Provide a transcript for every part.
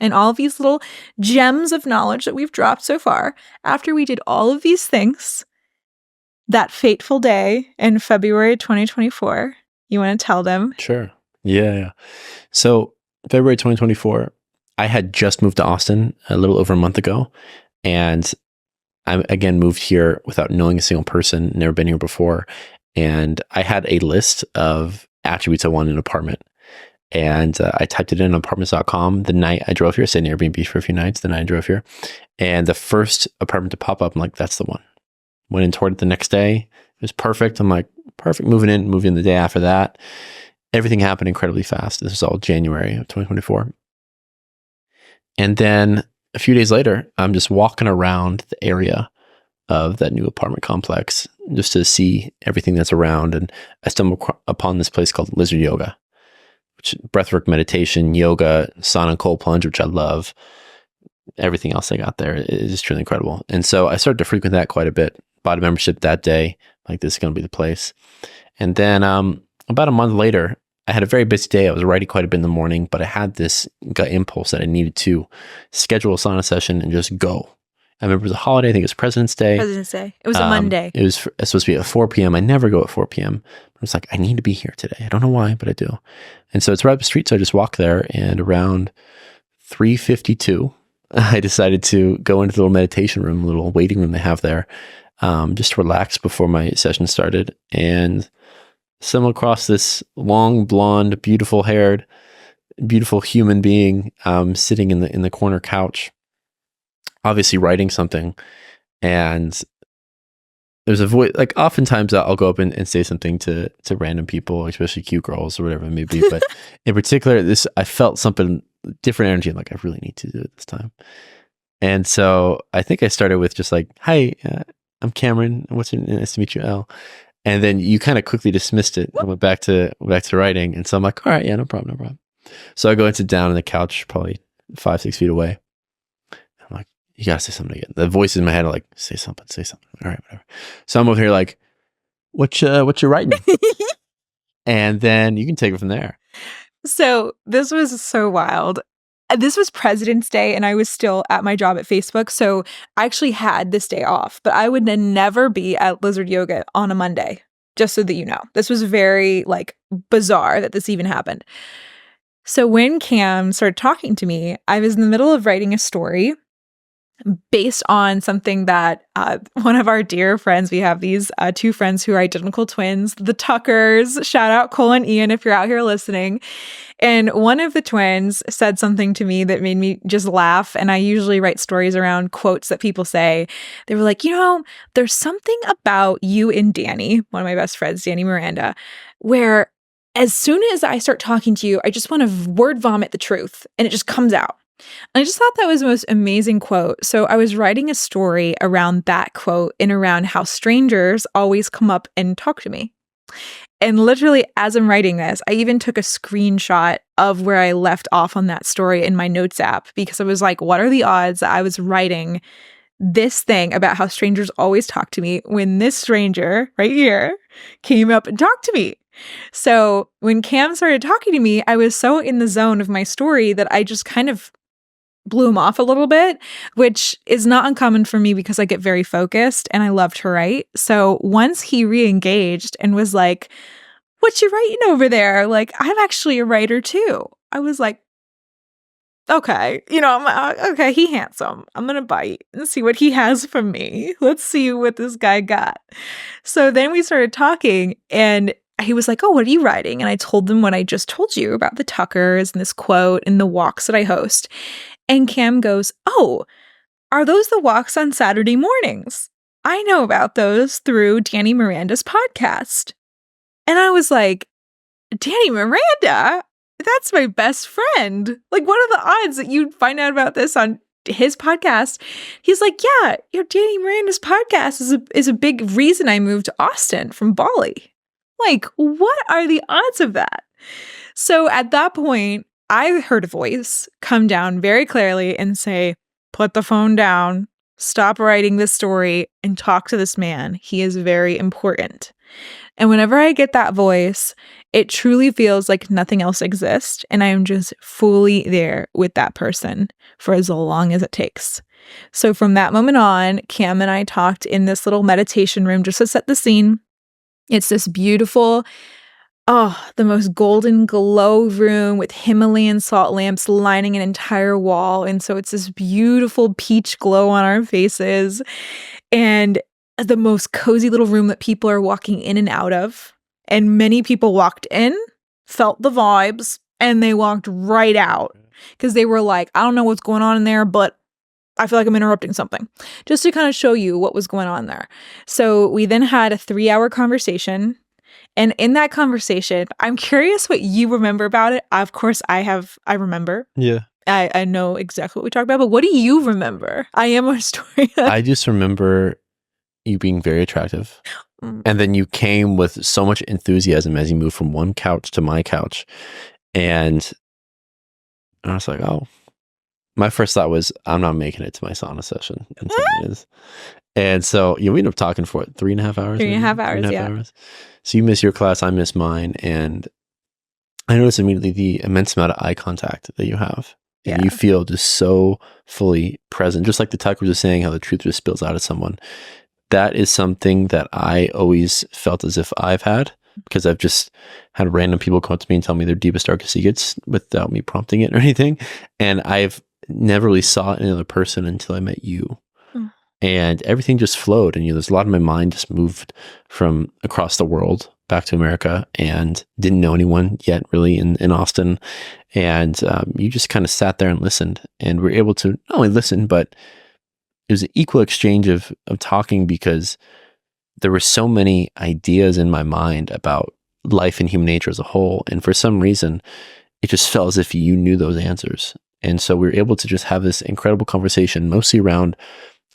and all of these little gems of knowledge that we've dropped so far, after we did all of these things, that fateful day in February 2024, you want to tell them? Sure. Yeah. So February 2024, I had just moved to Austin a little over a month ago. And I, again, moved here without knowing a single person, never been here before. And I had a list of attributes I wanted in an apartment. And I typed it in on apartments.com the night I drove here. I stayed in Airbnb for a few nights the night I drove here. And the first apartment to pop up, I'm like, that's the one. Went in toward it the next day. It was perfect. I'm like, perfect. Moving in the day after that. Everything happened incredibly fast. This was all January of 2024. And then a few days later, I'm just walking around the area of that new apartment complex just to see everything that's around. And I stumbled upon this place called Lizard Yoga, which breathwork meditation, yoga, sauna and cold plunge, which I love. Everything else I got there is just truly incredible. And so I started to frequent that quite a bit. Bought a membership that day. Like, this is going to be the place. And then about a month later, I had a very busy day. I was writing quite a bit in the morning, but I had this gut impulse that I needed to schedule a sauna session and just go. I remember it was a holiday. I think it was President's Day. President's Day. It was a Monday. It was supposed to be at 4 p.m. I never go at 4 p.m. I was like, I need to be here today. I don't know why, but I do. And so it's right up the street. So I just walked there, and around 3:52, I decided to go into the little meditation room, little waiting room they have there, just to relax before my session started, and stumbled across this long, blonde, beautiful haired, beautiful human being sitting in the corner couch, obviously writing something. And there's a voice, like, oftentimes I'll go up and say something to random people, especially cute girls or whatever it may be. But in particular, I felt something, different energy. I'm like, I really need to do it this time. And so I think I started with just like, hi, I'm Cameron. Nice to meet you, Elle. And then you kind of quickly dismissed it and went back to writing. And so I'm like, all right, yeah, no problem. So I go and sit down on the couch, probably 5-6 feet away. I'm like, you gotta say something again. The voices in my head are like, say something. All right, whatever. So I'm over here like, what you writing? And then you can take it from there. So this was so wild. This was President's Day, and I was still at my job at Facebook. So I actually had this day off, but I would then never be at Lizard Yoga on a Monday, just so that you know. This was very, like, bizarre that this even happened. So when Cam started talking to me, I was in the middle of writing a story based on something that one of our dear friends, we have these two friends who are identical twins, the Tuckers. Shout out Cole and Ian if you're out here listening. And one of the twins said something to me that made me just laugh. And I usually write stories around quotes that people say. They were like, there's something about you and Danny, one of my best friends, Danny Miranda, where as soon as I start talking to you, I just want to word vomit the truth and it just comes out. And I just thought that was the most amazing quote. So I was writing a story around that quote and around how strangers always come up and talk to me. And literally, as I'm writing this, I even took a screenshot of where I left off on that story in my notes app, because I was like, what are the odds that I was writing this thing about how strangers always talk to me when this stranger right here came up and talked to me? So when Cam started talking to me, I was so in the zone of my story that I just kind of blew him off a little bit, which is not uncommon for me because I get very focused and I love to write. So once he re-engaged and was like, what you writing over there? Like, I'm actually a writer too. I was like, okay, I'm like, okay, he handsome. I'm going to bite and see what he has from me. Let's see what this guy got. So then we started talking, and he was like, oh, what are you writing? And I told him what I just told you about the Tuckers and this quote and the walks that I host. And Cam goes, oh, are those the walks on Saturday mornings? I know about those through Danny Miranda's podcast. And I was like, Danny Miranda? That's my best friend. Like, what are the odds that you'd find out about this on his podcast? He's like, yeah, Danny Miranda's podcast is a big reason I moved to Austin from Bali. Like, what are the odds of that? So at that point, I heard a voice come down very clearly and say, put the phone down, stop writing this story, and talk to this man. He is very important. And whenever I get that voice, it truly feels like nothing else exists. And I am just fully there with that person for as long as it takes. So from that moment on, Cam and I talked in this little meditation room just to set the scene. It's this beautiful, the most golden glow room with Himalayan salt lamps lining an entire wall. And so it's this beautiful peach glow on our faces and the most cozy little room that people are walking in and out of. And many people walked in, felt the vibes, and they walked right out because they were like, I don't know what's going on in there, but I feel like I'm interrupting something, just to kind of show you what was going on there. So we then had a 3-hour conversation. And in that conversation, I'm curious what you remember about it. Of course, I remember. Yeah. I know exactly what we talked about, but what do you remember? I am a historian. I just remember you being very attractive. And then you came with so much enthusiasm as you moved from one couch to my couch. And I was like, oh, my first thought was, I'm not making it to my sauna session in 10 minutes. And so we ended up talking for 3.5 hours. 3.5 hours, yeah. Hours. So you miss your class, I miss mine. And I noticed immediately the immense amount of eye contact that you have. And you feel just so fully present. Just like the Tucker was saying, how the truth just spills out of someone. That is something that I always felt as if I've had, because I've just had random people come up to me and tell me their deepest, darkest secrets without me prompting it or anything. And I've never really saw it in another person until I met you. And everything just flowed. And there's a lot of my mind just moved from across the world back to America and didn't know anyone yet really in Austin. And you just kind of sat there and listened, and were able to not only listen, but it was an equal exchange of talking, because there were so many ideas in my mind about life and human nature as a whole. And for some reason, it just felt as if you knew those answers. And so we were able to just have this incredible conversation, mostly around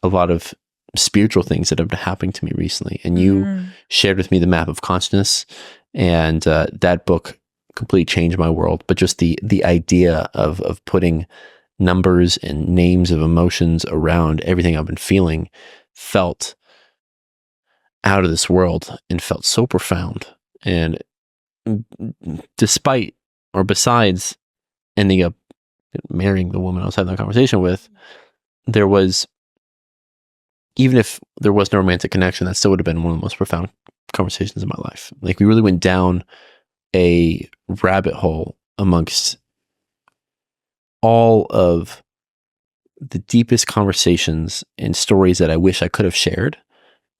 a lot of spiritual things that have been happening to me recently. And you shared with me the map of consciousness, and that book completely changed my world. But just the idea of putting numbers and names of emotions around everything I've been feeling felt out of this world and felt so profound. And despite or besides ending up marrying the woman I was having that conversation with, there was, even if there was no romantic connection, that still would have been one of the most profound conversations in my life. Like, we really went down a rabbit hole amongst all of the deepest conversations and stories that I wish I could have shared,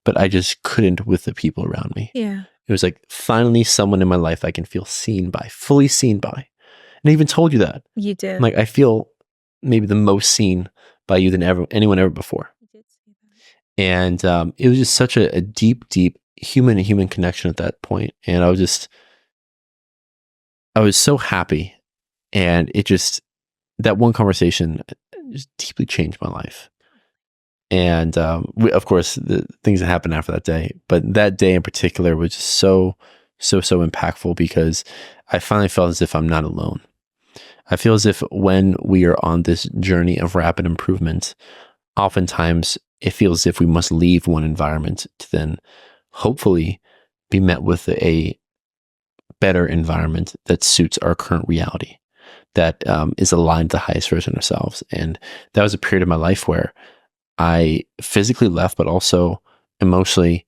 but I just couldn't with the people around me. Yeah. It was like, finally someone in my life I can feel seen by, fully seen by. And I even told you that. You did. Like, I feel maybe the most seen by you than anyone ever before. And it was just such a deep human to human connection at that point. And I was so happy. And it just, that one conversation just deeply changed my life. And of course, the things that happened after that day, but that day in particular was just so impactful, because I finally felt as if I'm not alone. I feel as if when we are on this journey of rapid improvement, oftentimes it feels as if we must leave one environment to then hopefully be met with a better environment that suits our current reality, that is aligned to the highest version of ourselves. And that was a period of my life where I physically left, but also emotionally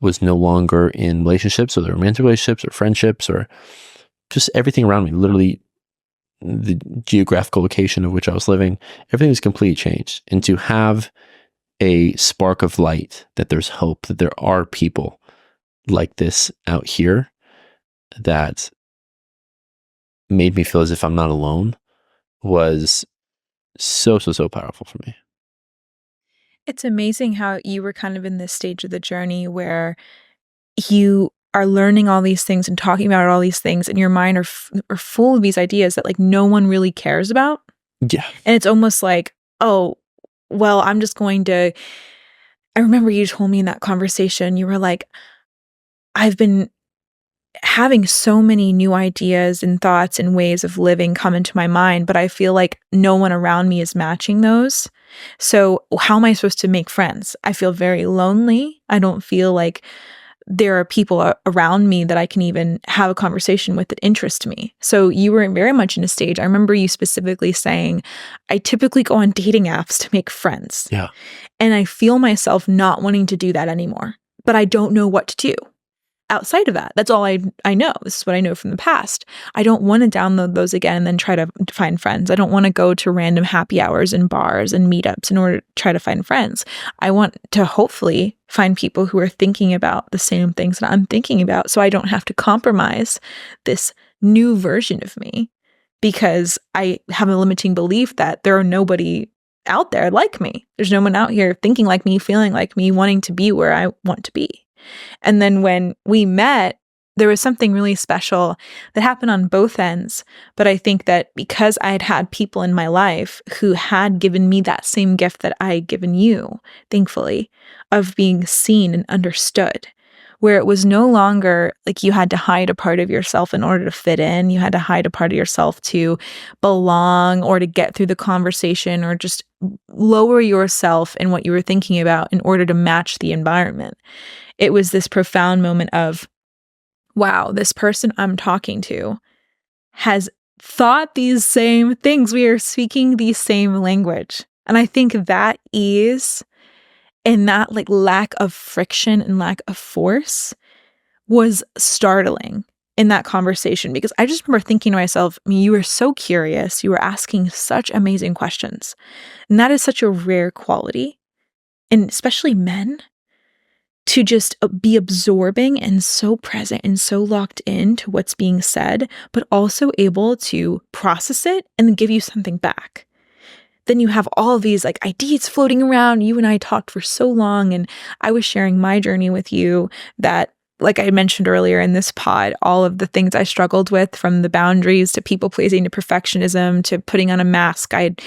was no longer in relationships, or the romantic relationships or friendships or just everything around me. Literally, the geographical location of which I was living, everything was completely changed. And to have a spark of light, that there's hope, that there are people like this out here, that made me feel as if I'm not alone, was so powerful for me. It's amazing how you were kind of in this stage of the journey where you are learning all these things and talking about all these things, and your mind are full of these ideas that like no one really cares about. Yeah. And it's almost like, oh, well, I'm just going to, I remember you told me in that conversation, you were like, I've been having so many new ideas and thoughts and ways of living come into my mind, but I feel like no one around me is matching those. So how am I supposed to make friends? I feel very lonely. I don't feel like there are people around me that I can even have a conversation with that interest me. So you were very much in a stage. I remember you specifically saying, I typically go on dating apps to make friends. Yeah. And I feel myself not wanting to do that anymore, but I don't know what to do outside of that. That's all I know. This is what I know from the past. I don't want to download those again and then try to find friends. I don't want to go to random happy hours and bars and meetups in order to try to find friends. I want to hopefully find people who are thinking about the same things that I'm thinking about, so I don't have to compromise this new version of me because I have a limiting belief that there are nobody out there like me. There's no one out here thinking like me, feeling like me, wanting to be where I want to be. And then when we met, there was something really special that happened on both ends. But I think that because I had had people in my life who had given me that same gift that I had given you, thankfully, of being seen and understood, where it was no longer like you had to hide a part of yourself in order to fit in. You had to hide a part of yourself to belong or to get through the conversation or just lower yourself in what you were thinking about in order to match the environment. It was this profound moment of, wow, this person I'm talking to has thought these same things. We are speaking the same language. And I think that ease and that like lack of friction and lack of force was startling in that conversation, because I just remember thinking to myself, I mean, you were so curious. You were asking such amazing questions. And that is such a rare quality, and especially men, to just be absorbing and so present and so locked in to what's being said, but also able to process it and then give you something back. Then you have all of these like ideas floating around. You and I talked for so long, and I was sharing my journey with you that, like I mentioned earlier in this pod, all of the things I struggled with, from the boundaries to people pleasing to perfectionism to putting on a mask. I'd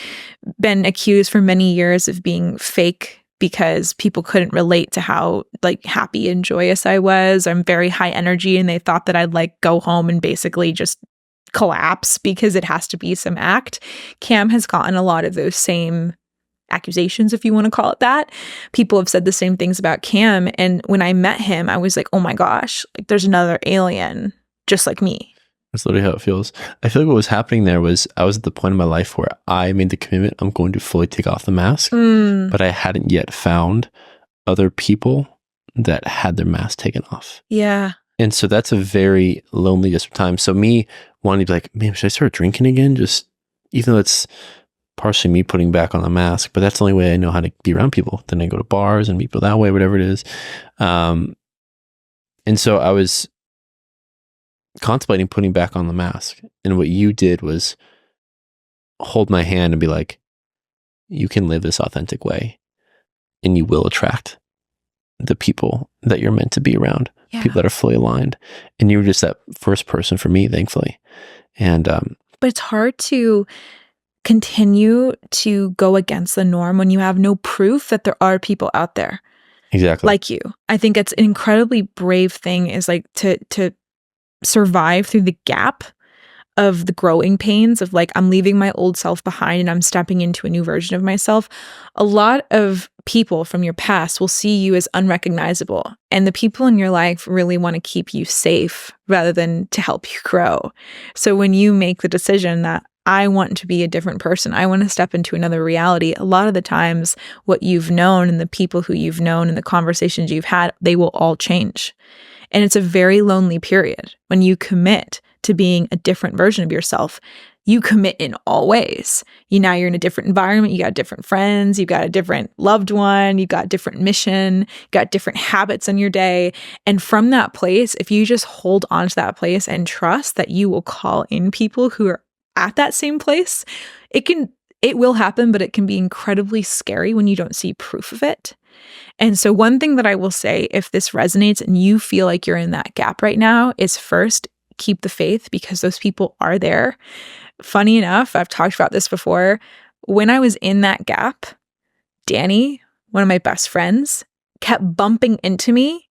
been accused for many years of being fake because people couldn't relate to how like happy and joyous I was. I'm very high energy, and they thought that I'd like go home and basically just collapse because it has to be some act. Cam has gotten a lot of those same accusations, if you want to call it that. People have said the same things about Cam. And when I met him, I was like, oh my gosh, like there's another alien just like me. That's literally how it feels. I feel like what was happening there was I was at the point in my life where I made the commitment, I'm going to fully take off the mask, but I hadn't yet found other people that had their mask taken off. Yeah. And so that's a very lonely, desperate time. So me wanting to be like, man, should I start drinking again? Just, even though it's partially me putting back on the mask, but that's the only way I know how to be around people. Then I go to bars and meet people that way, whatever it is. And so I was contemplating putting back on the mask. And what you did was hold my hand and be like, you can live this authentic way and you will attract the people that you're meant to be around, people that are fully aligned. And you were just that first person for me, thankfully. And, but it's hard to continue to go against the norm when you have no proof that there are people out there. Exactly. Like you. I think it's an incredibly brave thing, is like to survive through the gap of the growing pains of like, I'm leaving my old self behind and I'm stepping into a new version of myself. A lot of people from your past will see you as unrecognizable, and the people in your life really want to keep you safe rather than to help you grow. So when you make the decision that I want to be a different person, I want to step into another reality, a lot of the times what you've known and the people who you've known and the conversations you've had, they will all change. And it's a very lonely period when you commit to being a different version of yourself. You commit in all ways. You're in a different environment. You got different friends. You got a different loved one. You got different mission. You got different habits in your day. And from that place, if you just hold on to that place and trust that you will call in people who are at that same place, it will happen, but it can be incredibly scary when you don't see proof of it. And so one thing that I will say, if this resonates and you feel like you're in that gap right now, is first, keep the faith, because those people are there. Funny enough, I've talked about this before. When I was in that gap, Danny, one of my best friends, kept bumping into me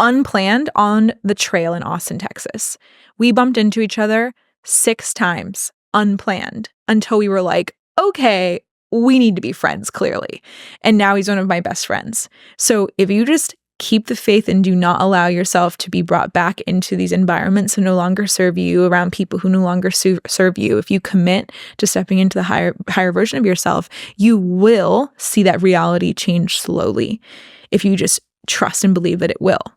unplanned on the trail in Austin, Texas. We bumped into each other 6 times, unplanned, until we were like, okay, we need to be friends, clearly. And now he's one of my best friends. So if you just keep the faith and do not allow yourself to be brought back into these environments that no longer serve you, around people who no longer serve you. If you commit to stepping into the higher version of yourself, you will see that reality change slowly if you just trust and believe that it will.